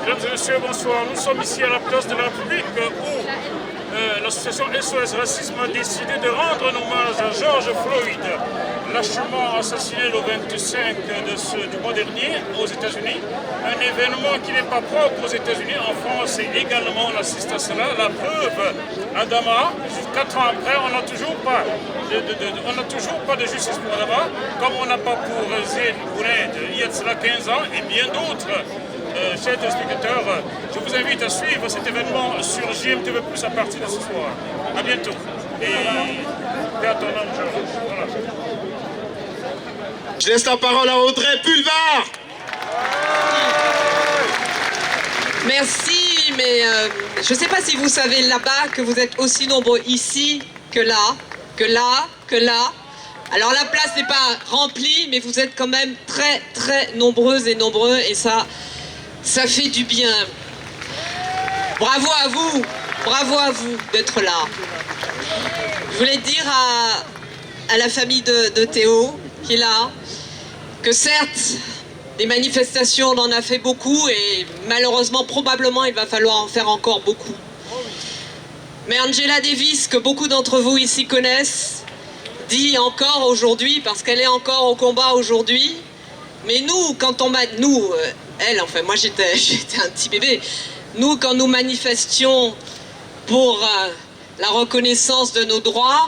Mesdames et messieurs, bonsoir. Nous sommes ici à la place de la République où l'association SOS Racisme a décidé de rendre un hommage à George Floyd, lâchement assassiné le 25 du mois dernier aux États-Unis. Un événement qui n'est pas propre aux États-Unis. En France également, on assiste à cela. La preuve, Adama, 4 ans après, on n'a toujours pas de justice pour Adama, comme on n'a pas pour Zed Bouled, il y a de cela 15 ans, et bien d'autres. Chers téléspectateurs, je vous invite à suivre cet événement sur JMTV+ à partir de ce soir. A bientôt. Et paix à ton âme, Georges. Voilà. Je laisse la parole à Audrey Pulvar. Merci, mais je ne sais pas si vous savez là-bas que vous êtes aussi nombreux ici que là, que là, que là. Alors la place n'est pas remplie, mais vous êtes quand même très, très nombreuses et nombreux, et ça fait du bien. Bravo à vous d'être là. Je voulais dire à la famille de Théo, qui est là, que certes, des manifestations, on en a fait beaucoup, et malheureusement, probablement, il va falloir en faire encore beaucoup. Mais Angela Davis, que beaucoup d'entre vous ici connaissent, dit encore aujourd'hui, parce qu'elle est encore au combat aujourd'hui, mais nous, quand on elle, enfin, moi j'étais un petit bébé. Nous, quand nous manifestions pour la reconnaissance de nos droits,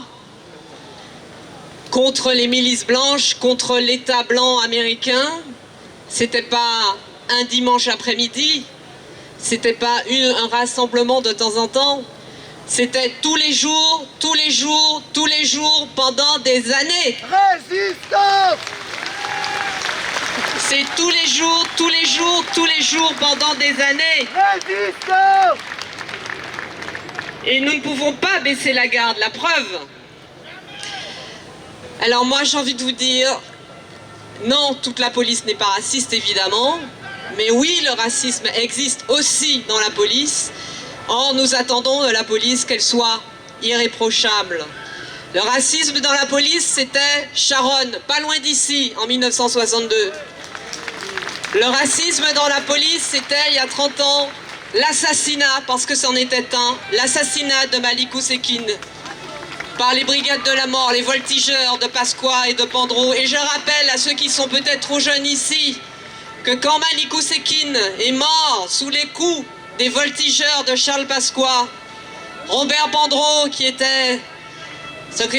contre les milices blanches, contre l'État blanc américain, c'était pas un dimanche après-midi, c'était pas un rassemblement de temps en temps, c'était tous les jours, pendant des années. Résistance! C'est tous les jours, pendant des années. Résistance! Et nous ne pouvons pas baisser la garde, la preuve. Alors moi, j'ai envie de vous dire, non, toute la police n'est pas raciste, évidemment. Mais oui, le racisme existe aussi dans la police. Or, nous attendons de la police qu'elle soit irréprochable. Le racisme dans la police, c'était Sharon, pas loin d'ici, en 1962. Le racisme dans la police, c'était, il y a 30 ans, l'assassinat, parce que c'en était un, l'assassinat de Malik Oussekine par les brigades de la mort, les voltigeurs de Pasqua et de Pandro. Et je rappelle à ceux qui sont peut-être trop jeunes ici, que quand Malik Oussekine est mort sous les coups des voltigeurs de Charles Pasqua, Robert Pandro, qui était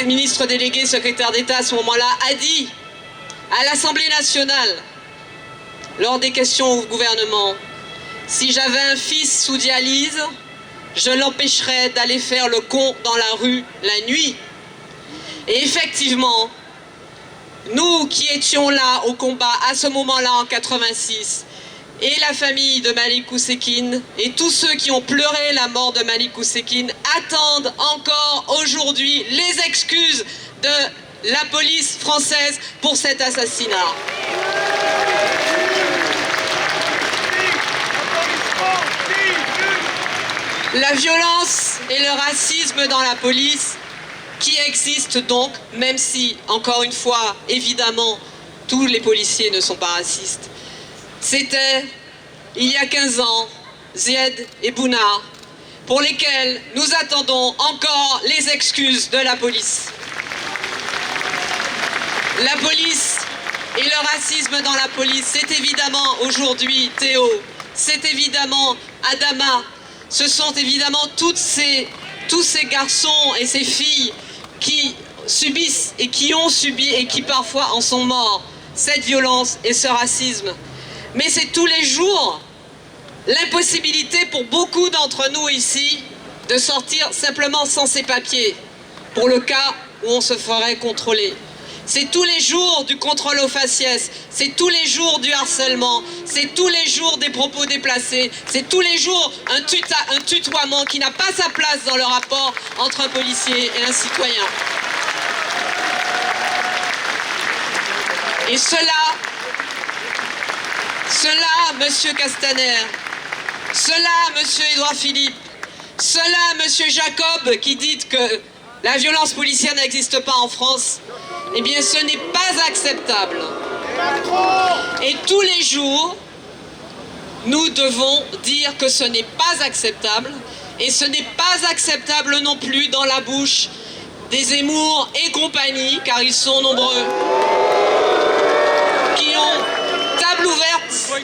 ministre délégué, secrétaire d'État à ce moment-là, a dit à l'Assemblée nationale, lors des questions au gouvernement, si j'avais un fils sous dialyse, je l'empêcherais d'aller faire le con dans la rue la nuit. Et effectivement, nous qui étions là au combat à ce moment-là en 86, et la famille de Malik Oussekine, et tous ceux qui ont pleuré la mort de Malik Oussekine, attendent encore aujourd'hui les excuses de la police française pour cet assassinat. La violence et le racisme dans la police qui existent donc, même si, encore une fois, évidemment, tous les policiers ne sont pas racistes. C'était, il y a 15 ans, Zied et Bouna, pour lesquels nous attendons encore les excuses de la police. La police et le racisme dans la police, c'est évidemment aujourd'hui Théo, c'est évidemment Adama, ce sont évidemment tous ces garçons et ces filles qui subissent et qui ont subi et qui parfois en sont morts, cette violence et ce racisme. Mais c'est tous les jours l'impossibilité pour beaucoup d'entre nous ici de sortir simplement sans ces papiers, pour le cas où on se ferait contrôler. C'est tous les jours du contrôle aux faciès, c'est tous les jours du harcèlement, c'est tous les jours des propos déplacés, c'est tous les jours un tutoiement qui n'a pas sa place dans le rapport entre un policier et un citoyen. Et cela, Monsieur Castaner, cela, Monsieur Édouard Philippe, cela, Monsieur Jacob, qui dit que la violence policière n'existe pas en France, eh bien ce n'est pas acceptable. Et tous les jours, nous devons dire que ce n'est pas acceptable, et ce n'est pas acceptable non plus dans la bouche des Zemmour et compagnie, car ils sont nombreux, qui ont table ouverte,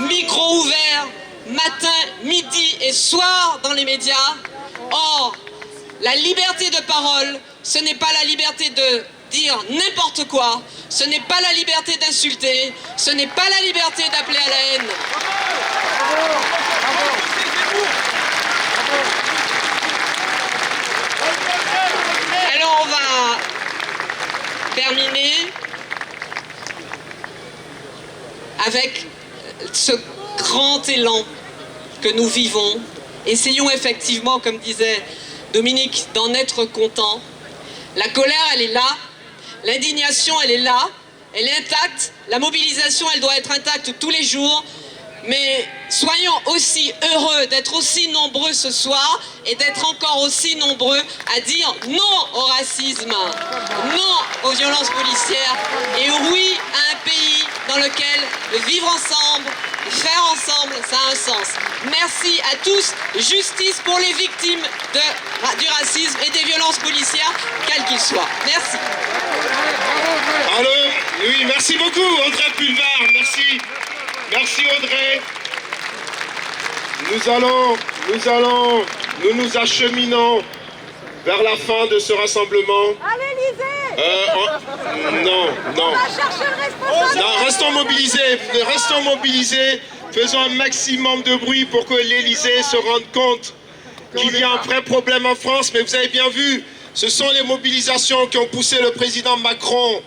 micro ouvert, matin, midi et soir dans les médias. Or, la liberté de parole, ce n'est pas la liberté de dire n'importe quoi, ce n'est pas la liberté d'insulter, ce n'est pas la liberté d'appeler à la haine. Alors on va terminer avec ce grand élan que nous vivons. Essayons effectivement, comme disait Dominique, d'en être contents. La colère, elle est là. L'indignation, elle est là. Elle est intacte. La mobilisation, elle doit être intacte tous les jours. Mais soyons aussi heureux d'être aussi nombreux ce soir et d'être encore aussi nombreux à dire non au racisme, non aux violences policières et oui à un pays dans lequel le vivre ensemble, le faire ensemble, ça a un sens. Merci à tous. Justice pour les victimes du racisme et des violences policières, quels qu'ils soient. Merci. Allô, oui, merci beaucoup Audrey Pulvar, merci. Merci Audrey. Nous nous acheminons vers la fin de ce rassemblement. À l'Élysée. Non. On va chercher le responsable. Non, restons mobilisés. Faisons un maximum de bruit pour que l'Élysée se rende compte qu'il y a un vrai problème en France. Mais vous avez bien vu, ce sont les mobilisations qui ont poussé le président Macron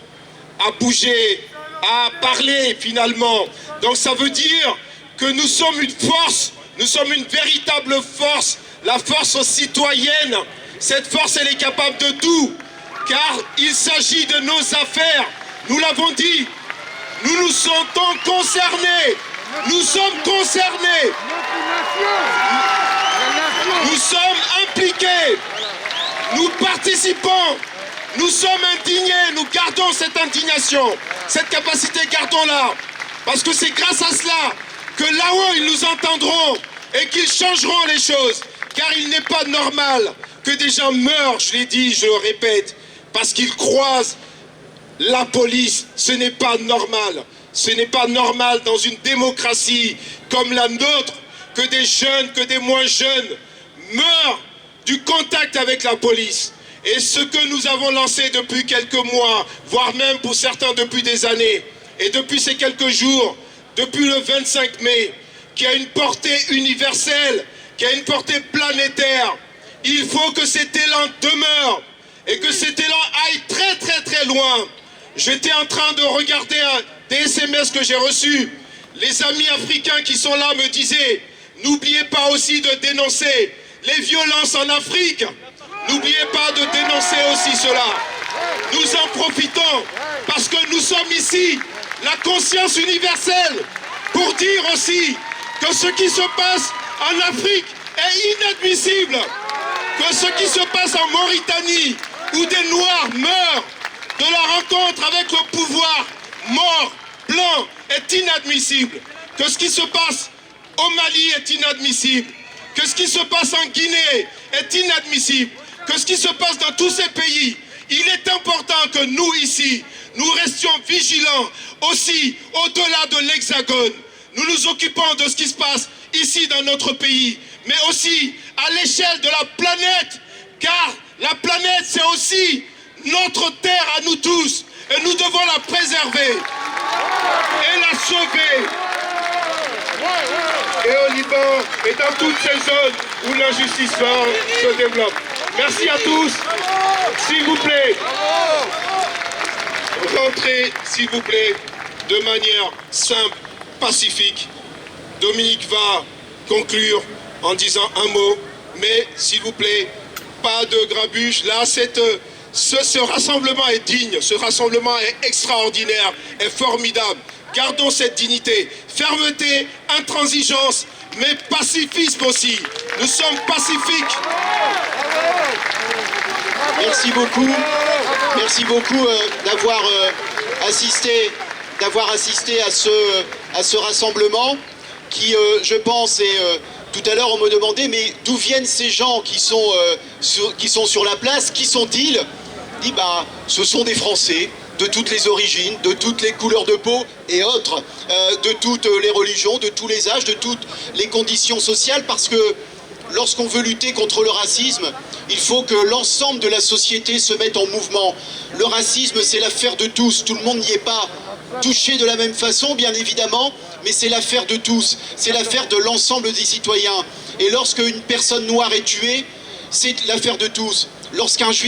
à bouger, à parler finalement. Donc ça veut dire que nous sommes une force, nous sommes une véritable force, la force citoyenne. Cette force, elle est capable de tout, car il s'agit de nos affaires. Nous l'avons dit, nous nous sentons concernés. Nous sommes concernés. Nous sommes impliqués. Nous participons. Nous sommes indignés. Nous gardons cette indignation. Cette capacité, gardons-la. Parce que c'est grâce à cela que là-haut, ils nous entendront et qu'ils changeront les choses. Car il n'est pas normal que des gens meurent, je l'ai dit, je le répète, parce qu'ils croisent la police. Ce n'est pas normal. Ce n'est pas normal dans une démocratie comme la nôtre que des jeunes, que des moins jeunes meurent du contact avec la police. Et ce que nous avons lancé depuis quelques mois, voire même pour certains depuis des années, et depuis ces quelques jours, depuis le 25 mai, qui a une portée universelle, qui a une portée planétaire, il faut que cet élan demeure et que cet élan aille très très très loin. J'étais en train de regarder des SMS que j'ai reçus. Les amis africains qui sont là me disaient, n'oubliez pas aussi de dénoncer les violences en Afrique. N'oubliez pas de dénoncer aussi cela. Nous en profitons parce que nous sommes ici, la conscience universelle, pour dire aussi que ce qui se passe en Afrique est inadmissible. Que ce qui se passe en Mauritanie, où des Noirs meurent de la rencontre avec le pouvoir mort, blanc, est inadmissible. Que ce qui se passe au Mali est inadmissible. Que ce qui se passe en Guinée est inadmissible. Que ce qui se passe dans tous ces pays, il est important que nous ici, nous restions vigilants aussi au-delà de l'Hexagone. Nous nous occupons de ce qui se passe ici dans notre pays, mais aussi à l'échelle de la planète, car la planète c'est aussi notre terre à nous tous, et nous devons la préserver et la sauver. Et au Liban et dans toutes ces zones où l'injustice se développe. Merci à tous. S'il vous plaît, rentrez, s'il vous plaît, de manière simple, pacifique. Dominique va conclure en disant un mot, mais s'il vous plaît, pas de grabuge. Là, ce rassemblement est digne, ce rassemblement est extraordinaire, est formidable. Gardons cette dignité, fermeté, intransigeance, mais pacifisme aussi. Nous sommes pacifiques. Merci beaucoup d'avoir assisté à ce rassemblement. qui, je pense, et tout à l'heure on me demandait, mais d'où viennent ces gens qui sont sur la place, qui sont-ils? Je dis, bah, ce sont des Français de toutes les origines, de toutes les couleurs de peau et autres, de toutes les religions, de tous les âges, de toutes les conditions sociales, parce que lorsqu'on veut lutter contre le racisme, il faut que l'ensemble de la société se mette en mouvement. Le racisme, c'est l'affaire de tous. Tout le monde n'y est pas touché de la même façon, bien évidemment, mais c'est l'affaire de tous. C'est l'affaire de l'ensemble des citoyens. Et lorsqu'une personne noire est tuée, c'est l'affaire de tous. Lorsqu'un juif